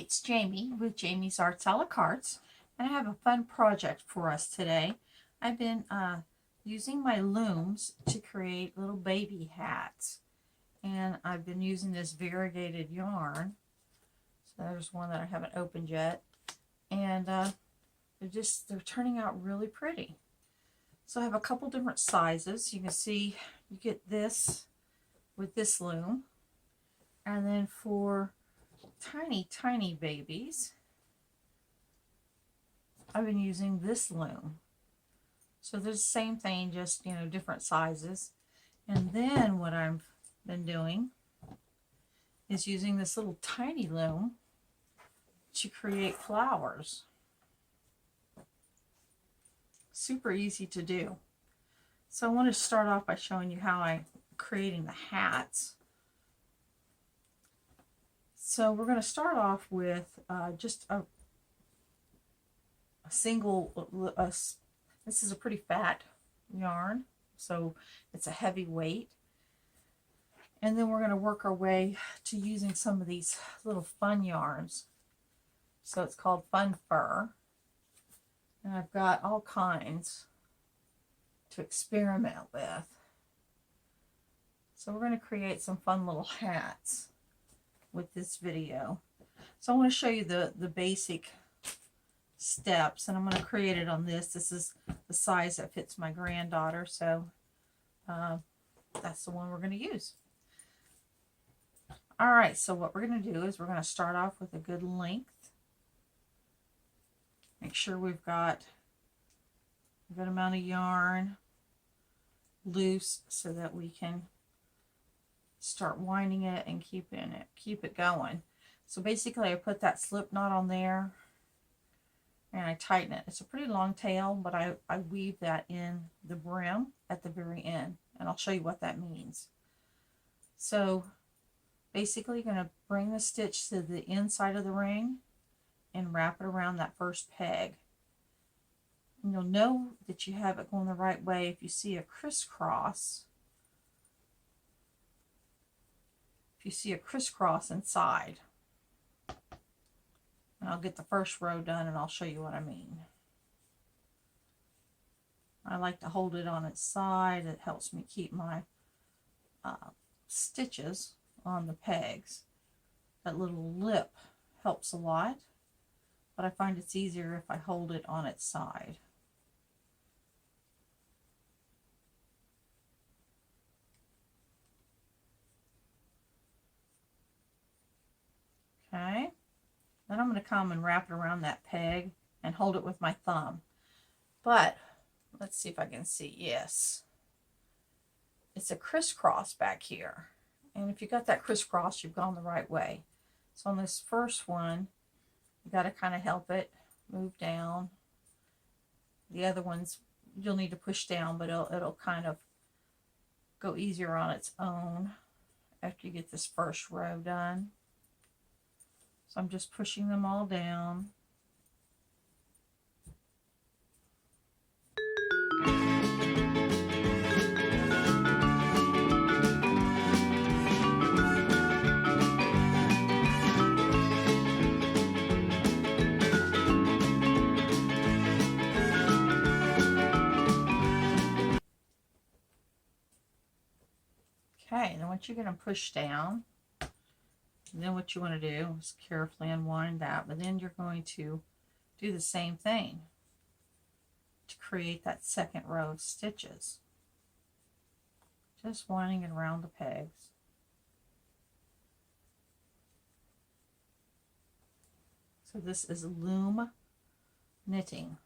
it's Jamie with Jamie's Arts a la Cartes, and I have a fun project for us today. I've been using my looms to create little baby hats, and I've been using this variegated yarn. So there's one that I haven't opened yet, and they're turning out really pretty. So I have a couple different sizes. You can see you get this with this loom, and then for tiny babies, I've been using this loom. So there's the same thing, just different sizes. And then what I've been doing is using this little tiny loom to create flowers. Super easy to do. So I want to start off by showing you how I'm creating the hats. So we're going to start off with just a single, this is a pretty fat yarn, so it's a heavy weight. And then we're going to work our way to using some of these little fun yarns. So it's called Fun Fur. And I've got all kinds to experiment with. So we're going to create some fun little hats with this video. So I want to show you the basic steps, and I'm going to create it on this. This is the size that fits my granddaughter, so that's the one we're going to use. All right, so what we're going to do is we're going to start off with a good length. Make sure we've got a good amount of yarn loose so that we can start winding it and keep it going. So basically I put that slip knot on there and I tighten it. It's a pretty long tail, but I weave that in the brim at the very end, and I'll show you what that means. So basically you're going to bring the stitch to the inside of the ring and wrap it around that first peg. And you'll know that you have it going the right way if you see a crisscross. If you see a crisscross inside. And I'll get the first row done and I'll show you what I mean. I like to hold it on its side. It helps me keep my stitches on the pegs. That little lip helps a lot, but I find it's easier if I hold it on its side. Okay, then I'm going to come and wrap it around that peg and hold it with my thumb. But let's see if I can see. Yes, it's a crisscross back here, and if you got that crisscross, you've gone the right way. So on this first one, you got to kind of help it move down. The other ones you'll need to push down, but it'll kind of go easier on its own after you get this first row done. So I'm just pushing them all down. Okay, then once you're going to push down, then what you want to do is carefully unwind that, but then you're going to do the same thing to create that second row of stitches. Just winding it around the pegs. So this is loom knitting.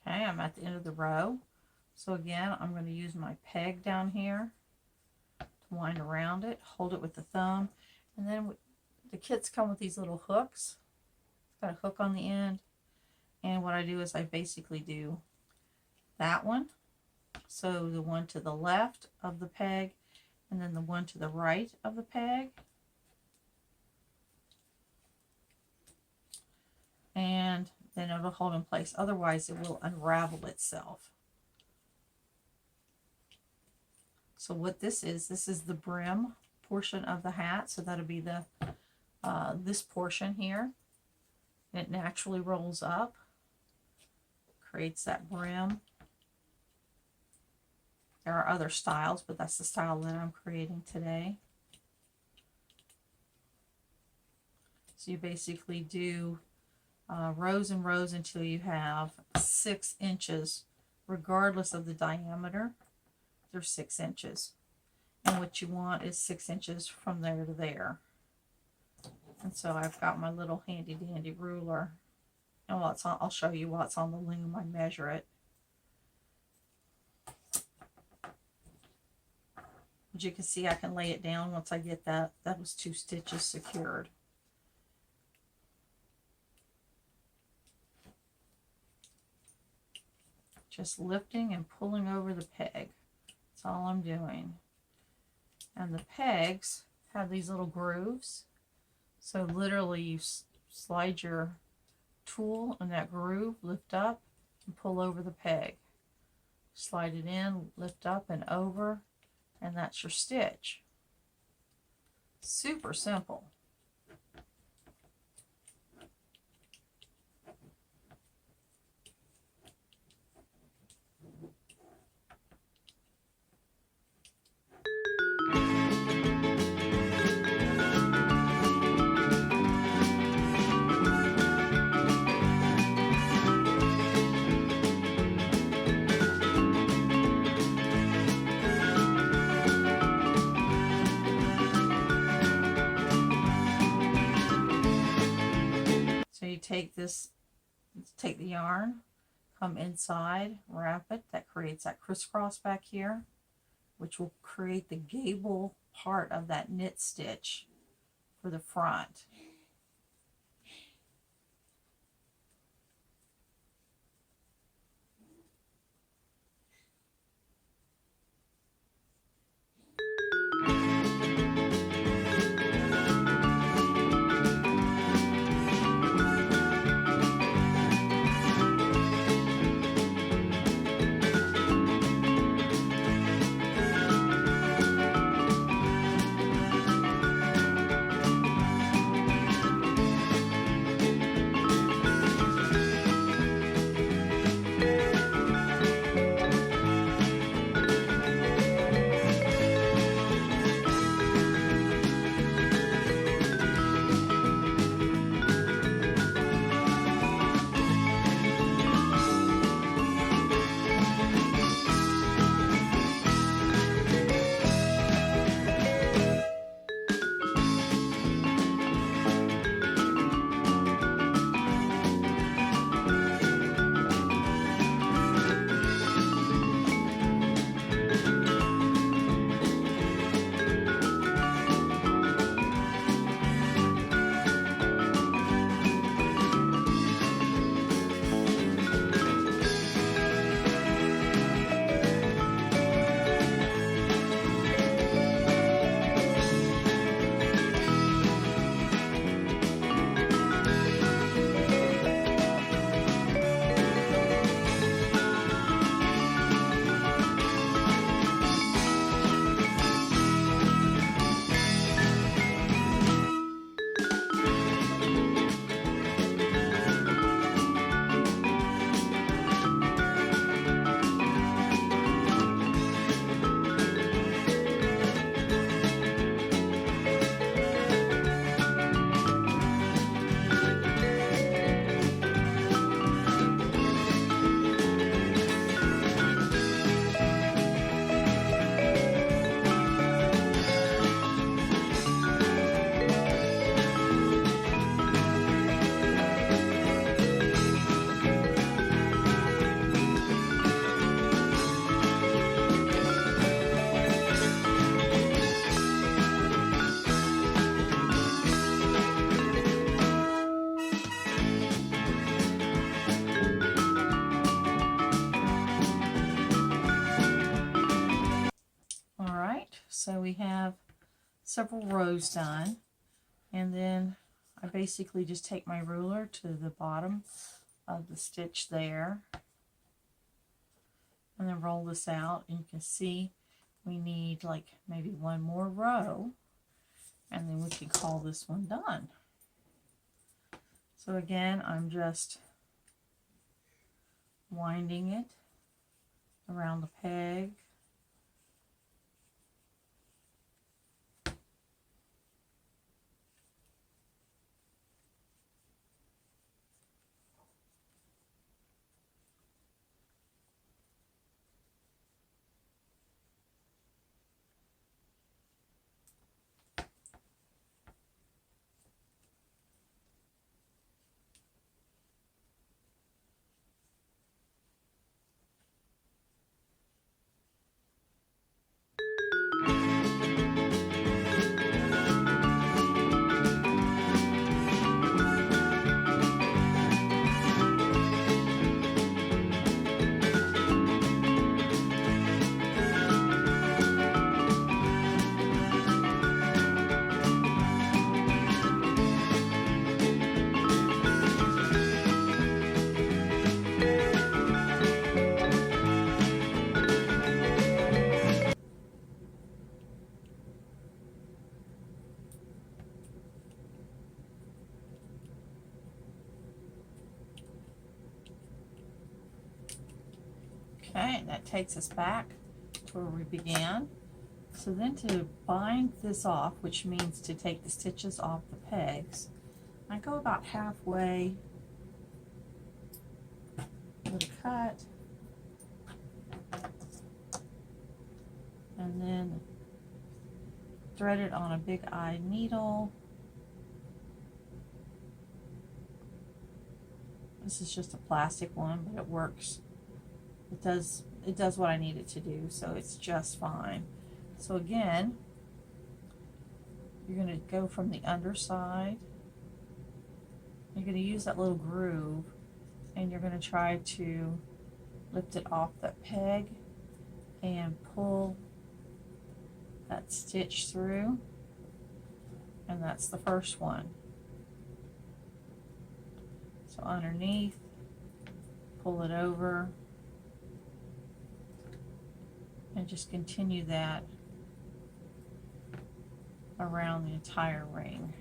Okay, I'm at the end of the row. So again, I'm going to use my peg down here to wind around it, hold it with the thumb, and then the kits come with these little hooks. It's got a hook on the end, and what I do is I basically do that one, so the one to the left of the peg, and then the one to the right of the peg, and then it'll hold in place. Otherwise it will unravel itself. So what this is the brim portion of the hat. So that'll be the this portion here. It naturally rolls up, creates that brim. There are other styles, but that's the style that I'm creating today. So you basically do rows and rows until you have 6 inches, regardless of the diameter. There's 6 inches. And what you want is 6 inches from there to there. And so I've got my little handy dandy ruler. And while it's on, I'll show you while it's on the loom, I measure it. As you can see, I can lay it down once I get those 2 stitches secured. Just lifting and pulling over the peg. That's all I'm doing. And the pegs have these little grooves. So literally you slide your tool in that groove, lift up, and pull over the peg. Slide it in, lift up and over, and that's your stitch. Super simple. So you take the yarn, come inside, wrap it. That creates that crisscross back here, which will create the gable part of that knit stitch for the front. So we have several rows done, and then I basically just take my ruler to the bottom of the stitch there and then roll this out, and you can see we need like maybe one more row, and then we can call this one done. So again, I'm just winding it around the peg. Okay, that takes us back to where we began. So then to bind this off, which means to take the stitches off the pegs, I go about halfway with a cut, and then thread it on a big eye needle. This is just a plastic one, but it works. It does what I need it to do, so it's just fine. So again, you're going to go from the underside. You're going to use that little groove, and you're going to try to lift it off that peg and pull that stitch through, and that's the first one. So underneath, pull it over, and just continue that around the entire ring.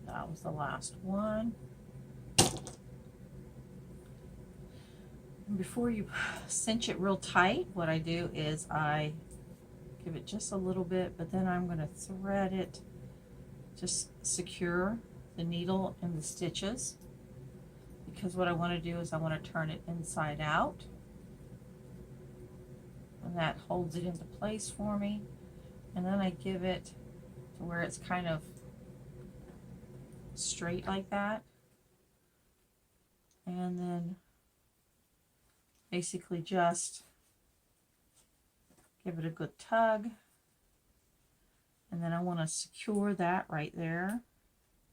That was the last one. And before you cinch it real tight, what I do is I give it just a little bit, but then I'm going to thread it, just secure the needle and the stitches, because what I want to do is I want to turn it inside out, and that holds it into place for me. And then I give it to where it's kind of straight like that, and then basically just give it a good tug, and then I want to secure that right there.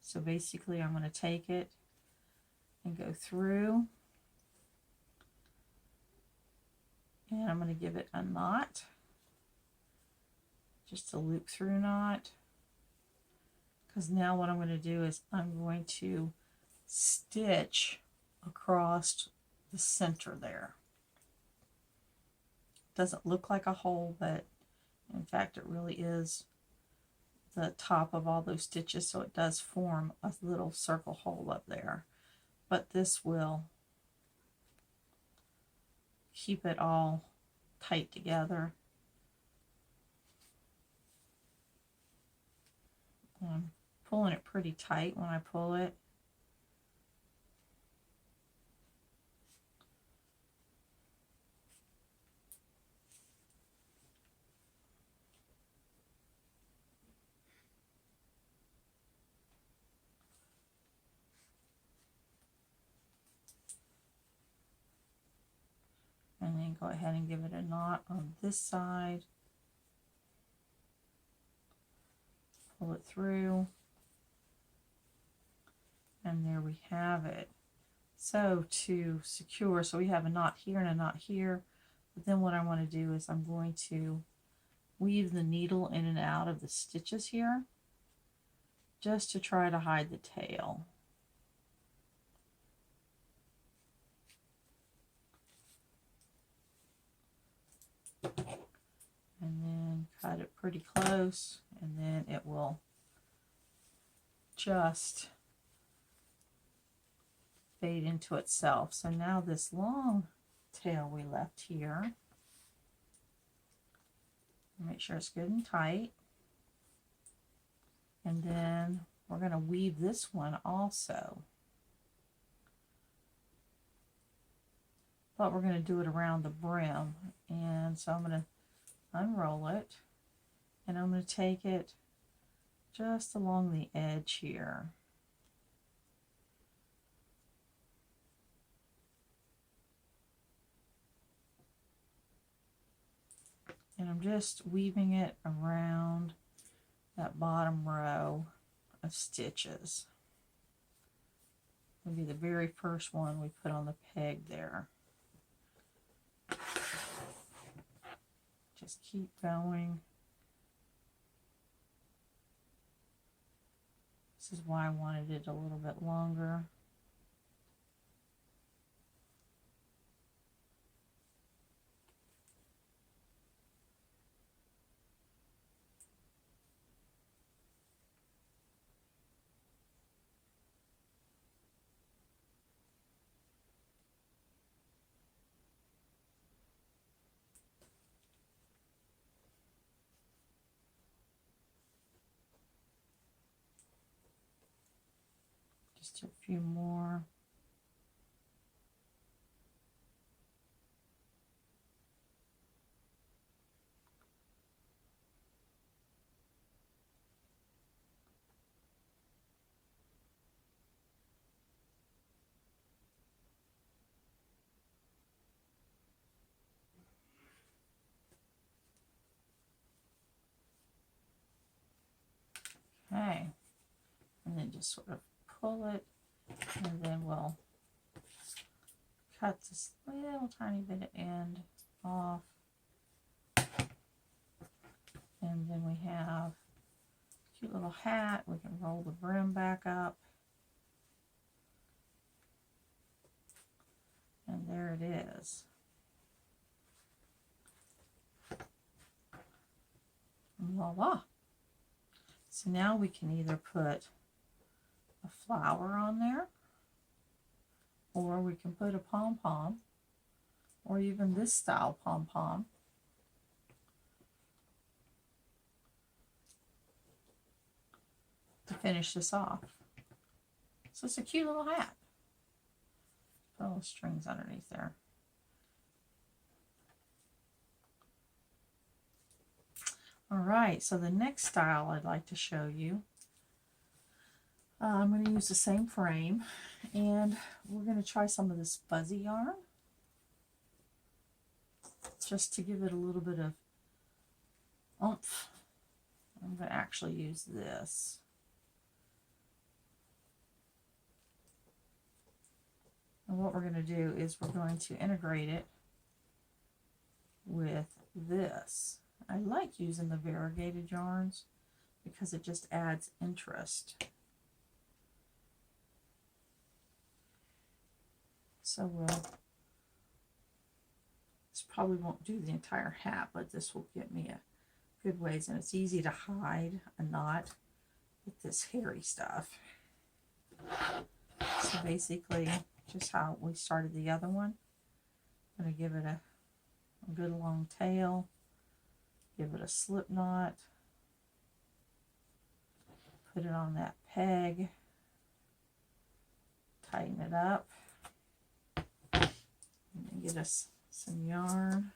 So basically I'm going to take it and go through, and I'm going to give it a knot, just a loop through knot. Because now what I'm going to do is I'm going to stitch across the center there. It doesn't look like a hole, but in fact it really is the top of all those stitches, so it does form a little circle hole up there. But this will keep it all tight together. pulling it pretty tight when I pull it. And then go ahead and give it a knot on this side. Pull it through. And there we have it. So to secure, so we have a knot here and a knot here. But then what I want to do is I'm going to weave the needle in and out of the stitches here, just to try to hide the tail. And then cut it pretty close, and then it will just fade into itself. So now this long tail we left here, make sure it's good and tight, and then we're going to weave this one also, but we're going to do it around the brim. And so I'm going to unroll it, and I'm going to take it just along the edge here. And I'm just weaving it around that bottom row of stitches. It'll be the very first one we put on the peg there. Just keep going. This is why I wanted it a little bit longer. Just a few more. Okay, and then just sort of pull it, and then we'll cut this little tiny bit of end off. And then we have a cute little hat. We can roll the brim back up. And there it is. Voila. So now we can either put a flower on there, or we can put a pom-pom, or even this style pom-pom. To finish this off. So it's a cute little hat. Put little strings underneath there. All right, so the next style I'd like to show you, I'm going to use the same frame, and we're going to try some of this fuzzy yarn, just to give it a little bit of oomph. I'm going to actually use this. And what we're going to do is we're going to integrate it with this. I like using the variegated yarns because it just adds interest. So this probably won't do the entire hat, but this will get me a good ways, and it's easy to hide a knot with this hairy stuff. So basically, just how we started the other one. I'm going to give it a good long tail, give it a slip knot, put it on that peg, tighten it up, and then get us some yarn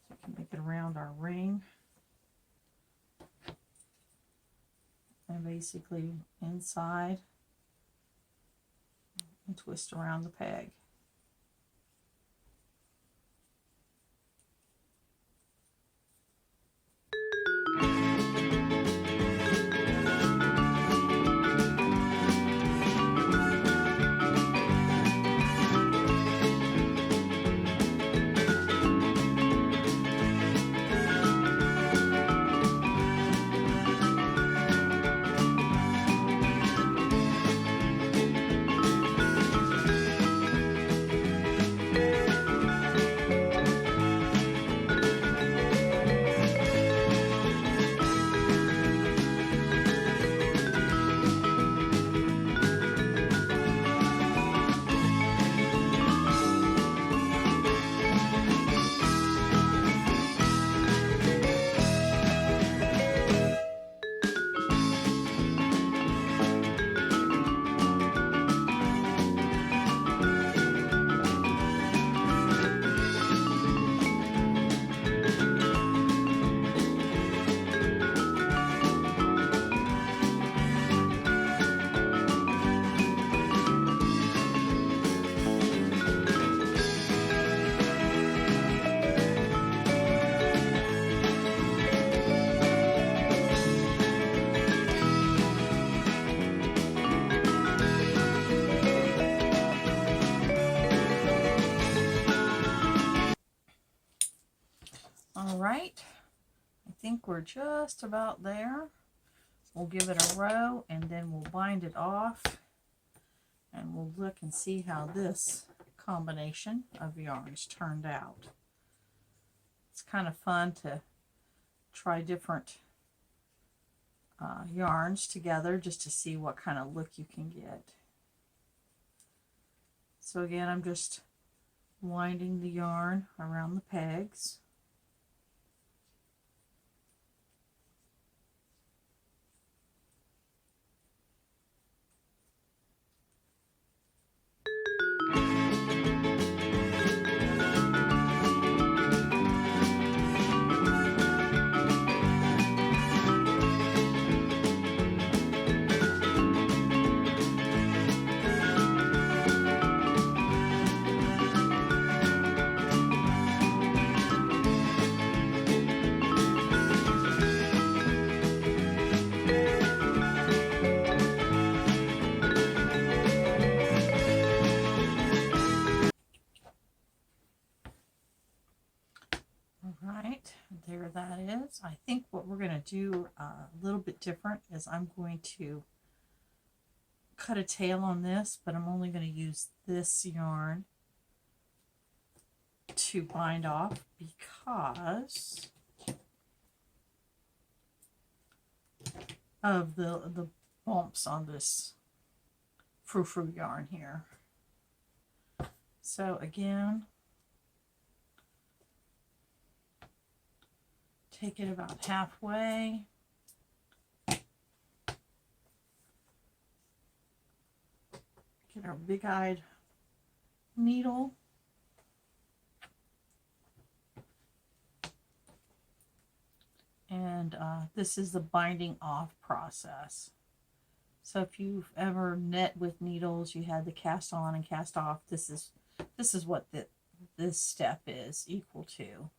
so we can make it around our ring. And basically inside and twist around the peg. All right, I think we're just about there. We'll give it a row and then we'll bind it off, and we'll look and see how this combination of yarns turned out. It's kind of fun to try different yarns together just to see what kind of look you can get. So again, I'm just winding the yarn around the pegs. Right, there that is. I think what we're going to do a little bit different is I'm going to cut a tail on this, but I'm only going to use this yarn to bind off because of the bumps on this frou-frou yarn here. So again, take it about halfway. Get our big-eyed needle. And this is the binding off process. So if you've ever knit with needles, you had the cast on and cast off, this is what this step is equal to.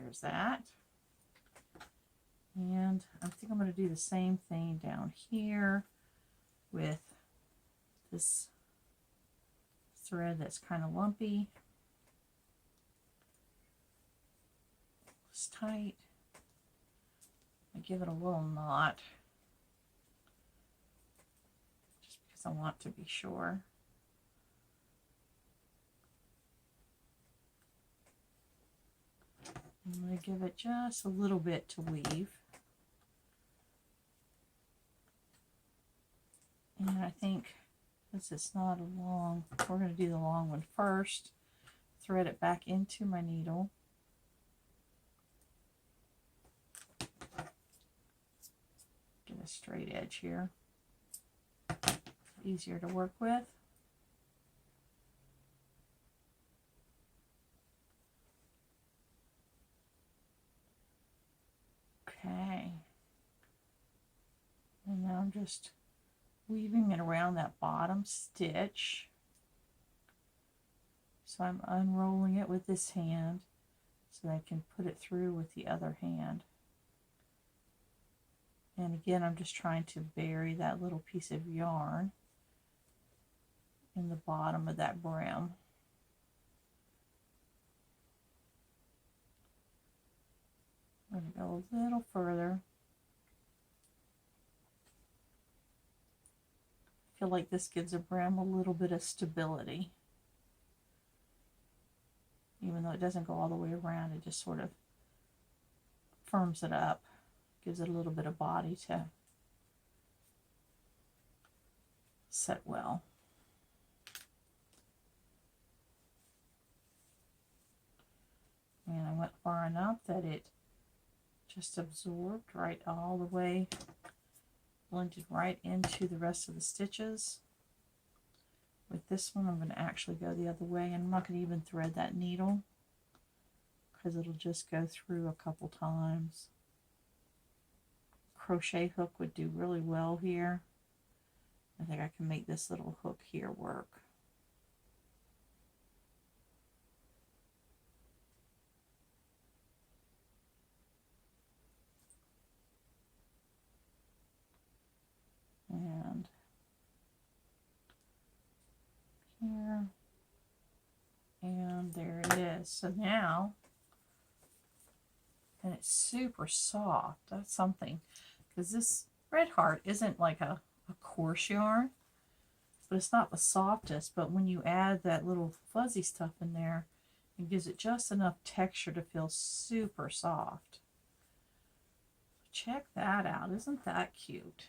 there's that. And I think I'm going to do the same thing down here with this thread that's kind of lumpy. It's tight. I give it a little knot just because I want to be sure. I'm going to give it just a little bit to weave. And I think since it's not a long, we're going to do the long one first. Thread it back into my needle. Get a straight edge here. Easier to work with. Okay. And now I'm just weaving it around that bottom stitch. So I'm unrolling it with this hand so that I can put it through with the other hand. And again, I'm just trying to bury that little piece of yarn in the bottom of that brim. I'm going to go a little further. I feel like this gives a brim a little bit of stability. Even though it doesn't go all the way around, it just sort of firms it up, gives it a little bit of body to set well. And I went far enough that it just absorbed right all the way, blended right into the rest of the stitches. With this one, I'm going to actually go the other way, and I'm not going to even thread that needle because it'll just go through a couple times. Crochet hook would do really well here. I think I can make this little hook here work. And here, and there it is. So now, and it's super soft. That's something, because this Red Heart isn't like a coarse yarn, but it's not the softest. But when you add that little fuzzy stuff in there, it gives it just enough texture to feel super soft. Check that out. Isn't that cute?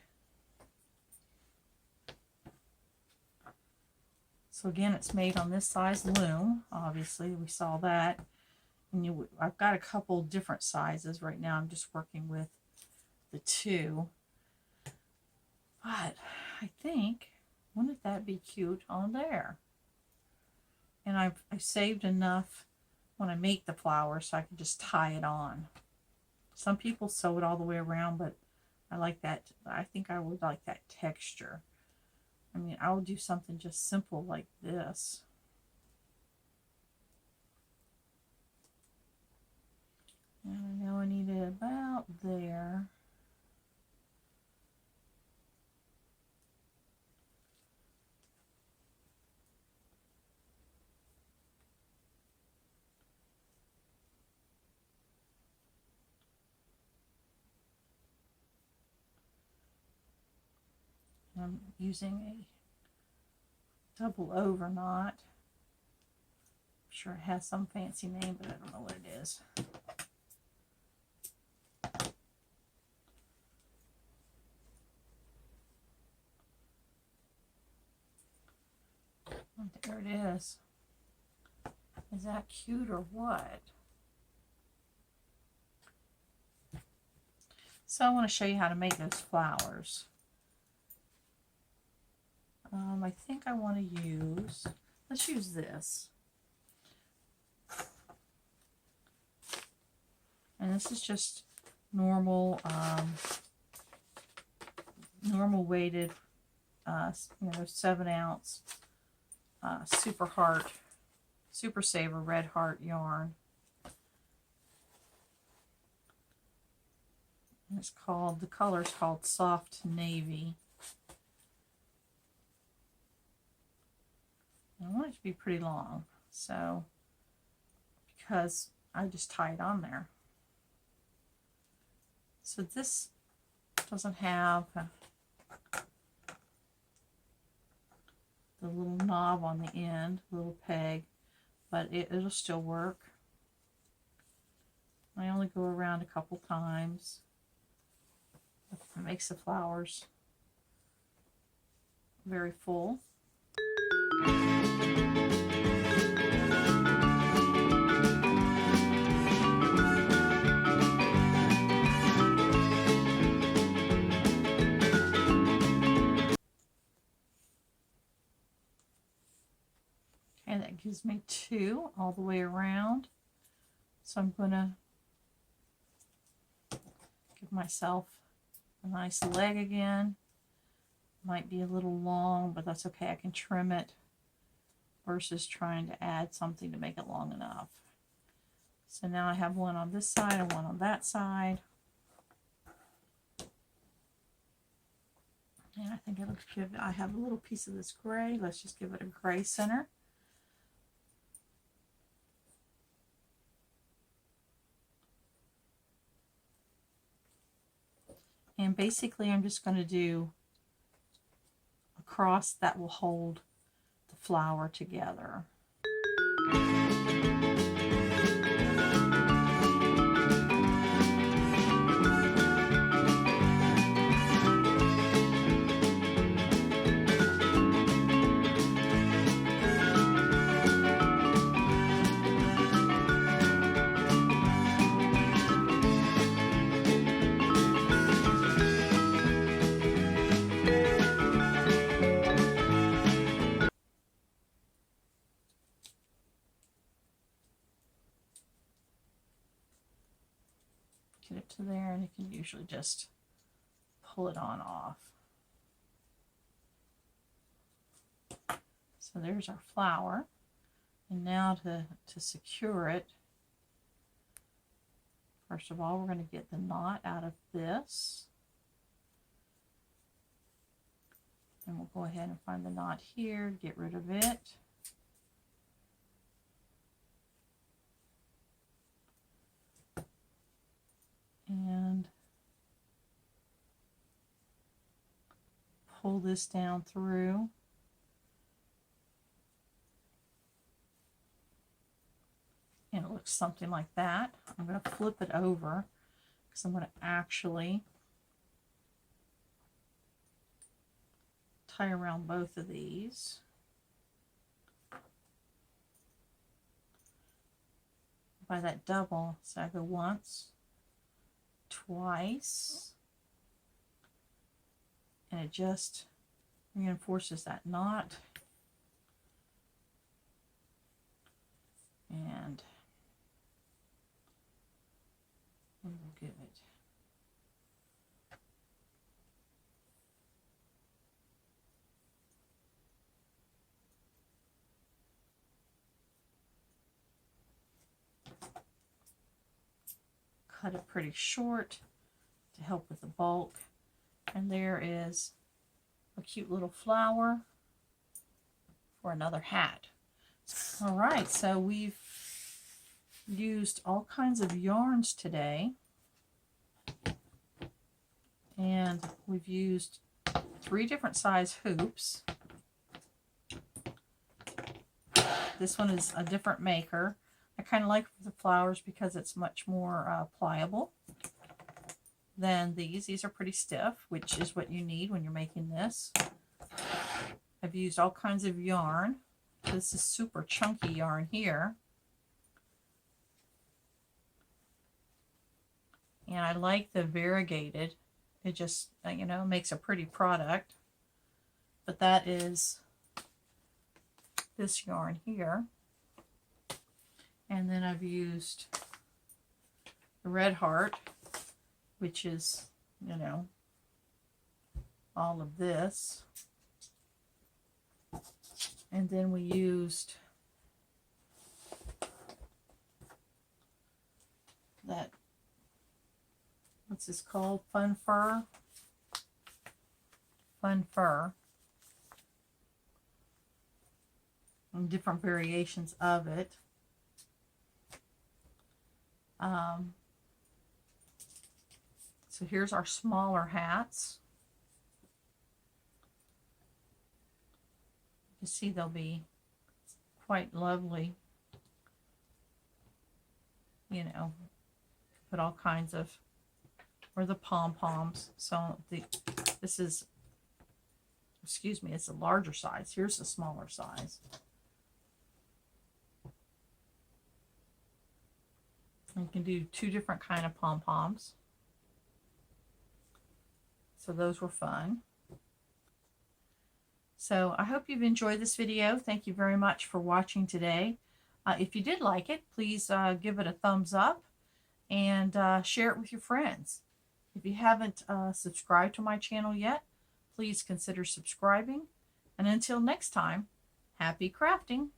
So again, it's made on this size loom. Obviously, we saw that. And I've got a couple different sizes right now. I'm just working with the 2. But I think, wouldn't that be cute on there? And I've saved enough when I make the flower so I can just tie it on. Some people sew it all the way around, but I like that. I think I would like that texture. I mean, I would do something just simple like this. And I know I need it about there. I'm using a double over knot. I'm sure it has some fancy name, but I don't know what it is. There it is. Is that cute or what? So I want to show you how to make those flowers. I think I want to use, let's use this. And this is just normal, normal weighted, 7-ounce Super Saver Red Heart yarn. And it's called, the color's called Soft Navy. I want it to be pretty long, so, because I just tie it on there. So this doesn't have the little knob on the end, little peg, but it'll still work. I only go around a couple times. It makes the flowers very full. And that gives me 2 all the way around. So I'm going to give myself a nice leg again. Might be a little long, but that's okay. I can trim it versus trying to add something to make it long enough. So now I have one on this side and one on that side. And I think it'll give, I have a little piece of this gray. Let's just give it a gray center. And basically I'm just going to do a cross that will hold the flower together. Get it to there, and you can usually just pull it on off. So there's our flower. And now to secure it, first of all, we're going to get the knot out of this. And we'll go ahead and find the knot here, get rid of it. And pull this down through. And it looks something like that. I'm going to flip it over because I'm going to actually tie around both of these. By that double, so I go once, twice, and it just reinforces that knot. And we'll give it cut it pretty short to help with the bulk. And there is a cute little flower for another hat. All right, so we've used all kinds of yarns today, and we've used 3 different size hoops. This one is a different maker. I kind of like the flowers because it's much more pliable than these. These are pretty stiff, which is what you need when you're making this. I've used all kinds of yarn. This is super chunky yarn here. And I like the variegated. It just, you know, makes a pretty product. But that is this yarn here. And then I've used the Red Heart, which is, you know, all of this. And then we used that, This is called Fun Fur. Fun Fur. And different variations of it. So here's our smaller hats. You see they'll be quite lovely. You know, put all kinds of, or the pom-poms. So this is, excuse me, it's a larger size. Here's the smaller size. You can do 2 different kind of pom-poms. So those were fun. So I hope you've enjoyed this video. Thank you very much for watching today. If you did like it, please give it a thumbs up and share it with your friends. If you haven't subscribed to my channel yet, please consider subscribing. And until next time, happy crafting!